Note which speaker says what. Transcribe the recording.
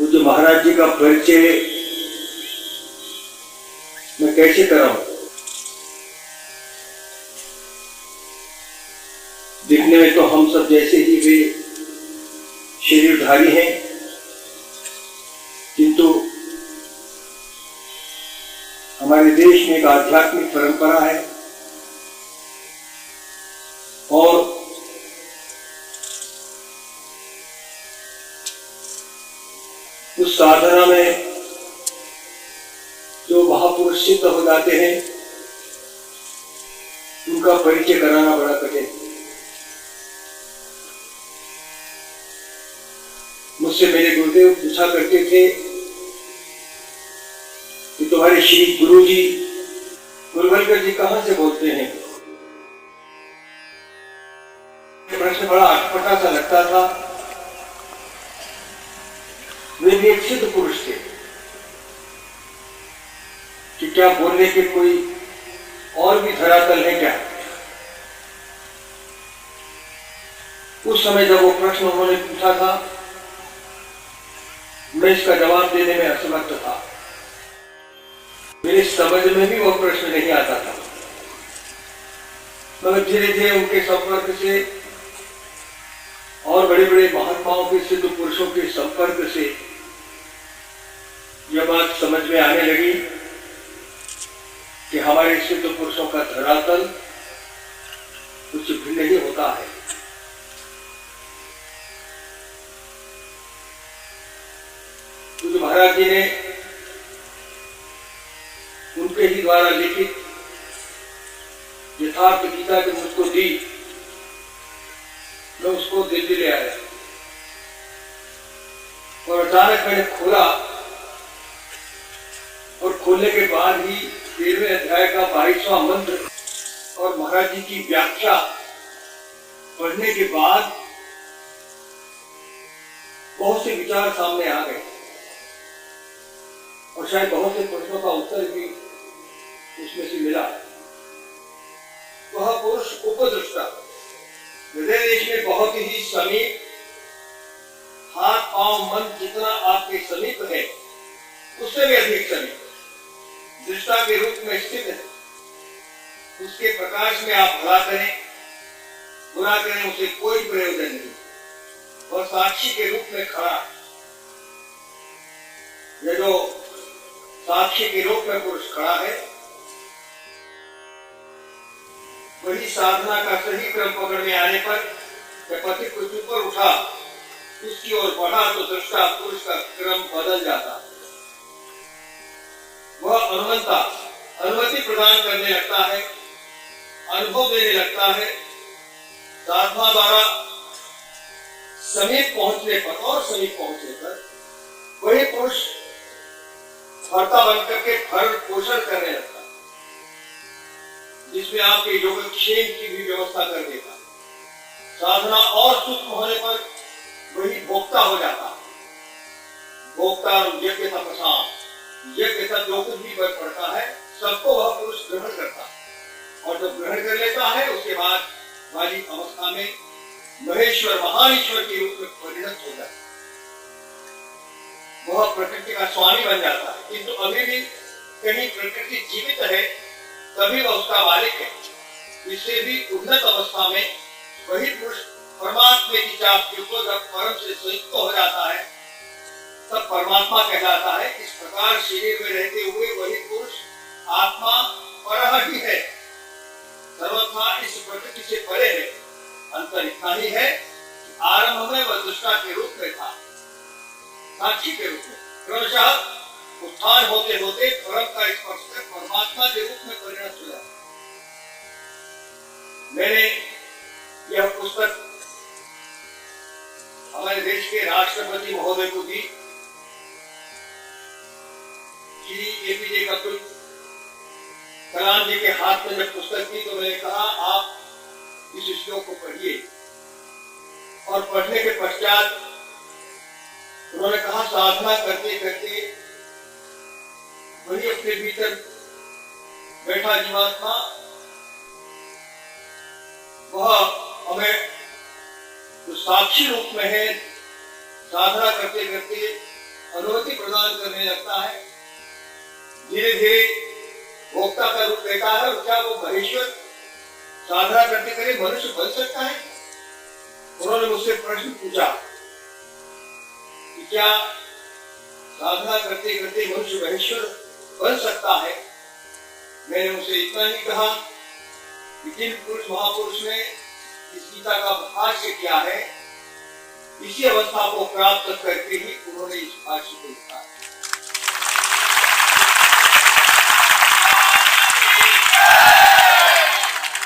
Speaker 1: पूज्य महाराज जी का परिचय मैं कैसे कराऊं? दिखने में तो हम सब जैसे ही वे शरीरधारी हैं, किंतु हमारे देश में एक आध्यात्मिक परंपरा है और उस साधना में जो महापुरुष सिद्ध हो जाते हैं उनका परिचय कराना बड़ा कठिन। मुझसे मेरे गुरुदेव पूछा करते थे कि तुम्हारे श्री गुरु जी गुरुवलकर जी कहां से बोलते हैं? प्रश्न बड़ा अटपटा सा लगता था। वे भी एक सिद्ध पुरुष थे कि क्या बोलने के कोई और भी धरातल है क्या? उस समय जब वो प्रश्न उन्होंने पूछा था, मैं इसका जवाब देने में असमर्थ था। मेरे समझ में भी वो प्रश्न नहीं आता था, मगर धीरे धीरे उनके संपर्क से और बड़े बड़े महात्माओं के सिद्ध पुरुषों के संपर्क से यह बात समझ में आने लगी कि हमारे सिद्ध पुरुषों का धरातल कुछ भिन्न ही होता है। तो महाराज जी ने उनके ही द्वारा लिखित यथार्थ गीता जो मुझको दी, मैं उसको दिल्ली ले आया और अचानक मैंने खोला और खोलने के बाद ही 13वें अध्याय का 22वां मंत्र और महाराज जी की व्याख्या पढ़ने के बाद बहुत से विचार सामने आ गए और शायद बहुत से प्रश्नों का उत्तर भी उसमें से मिला। वह पुरुष उपदृष्टा हृदय देश में बहुत ही समीप, हाथ पांव मन जितना आपके समीप है उससे भी अधिक समीप दृष्टा के रूप में स्थित है। उसके प्रकाश में आप भला करें बुरा करें उसे कोई प्रयोजन नहीं। वह साक्षी के रूप में खड़ा है। यह जो साक्षी के रूप में पुरुष खड़ा है वही साधना का सही क्रम पकड़ में आने पर जब पथिक कुछ ऊपर उठा उसकी ओर बढ़ा तो दृष्टा पुरुष का क्रम बदल जाता। वह अनुमति प्रदान करने लगता है, अनुभव देने लगता है। साधना द्वारा समीप पहुंचने पर और समीप पहुंचने पर वही पुरुष भर्ता बनकर के भरण पोषण करने लगता है, जिसमें आपके योगक्षेम की भी व्यवस्था कर देगा। साधना और सूक्ष्म होने पर वही भोक्ता हो जाता है। भोक्ता और यज्ञ तपसा यज्ञ तक जो कुछ भी फर्क पड़ता है सबको वह पुरुष ग्रहण करता है और जब ग्रहण कर लेता है उसके बाद वाली अवस्था में महेश्वर महान ईश्वर के रूप में परिणत हो जाता है। वह प्रकृति का स्वामी बन जाता है, किंतु अभी भी कहीं प्रकृति जीवित है तभी वह उसका मालिक है। इससे भी उन्नत अवस्था में वही पुरुष परमात्मा की चाप के ऊपर जब परम से संयुक्त हो जाता है तब परमात्मा कहलाता है। इस प्रकार शरीर में रहते हुए वही पुरुष आत्मा परह ही है, सर्वथा इस प्रकृति से परे है। अंतर इतना ही है कि आरंभ में वह दृष्टा के रूप में था, साक्षी के रूप में। क्रमशः उत्थान होते होते परम का स्पर्श कर परमात्मा के रूप में परिणत हो जाता। मैंने यह पुस्तक हमारे देश के राष्ट्रपति महोदय को दी। श्री APJ अब्दुल कलाम जी के हाथ में जब पुस्तक थी तो मैंने कहा आप इस श्लोक को पढ़िए और पढ़ने के पश्चात उन्होंने कहा साधना करते करते वही अपने भीतर बैठा जीवात्मा वह हमें जो साक्षी रूप में है साधना करते करते अनुमति प्रदान करने लगता है, धीरे धीरे भोक्ता का रूप लेता है। और क्या वो महेश्वर साधना करते करे मनुष्य बन सकता है? उन्होंने मुझसे प्रश्न पूछा कि क्या साधना करते करते मनुष्य महेश्वर बन सकता है? मैंने उनसे इतना ही कहा कि जिन पुरुष महापुरुष ने इस गीता का भाष्य किया है, इसी अवस्था को प्राप्त करके ही उन्होंने इस भाष्य को लिखा है।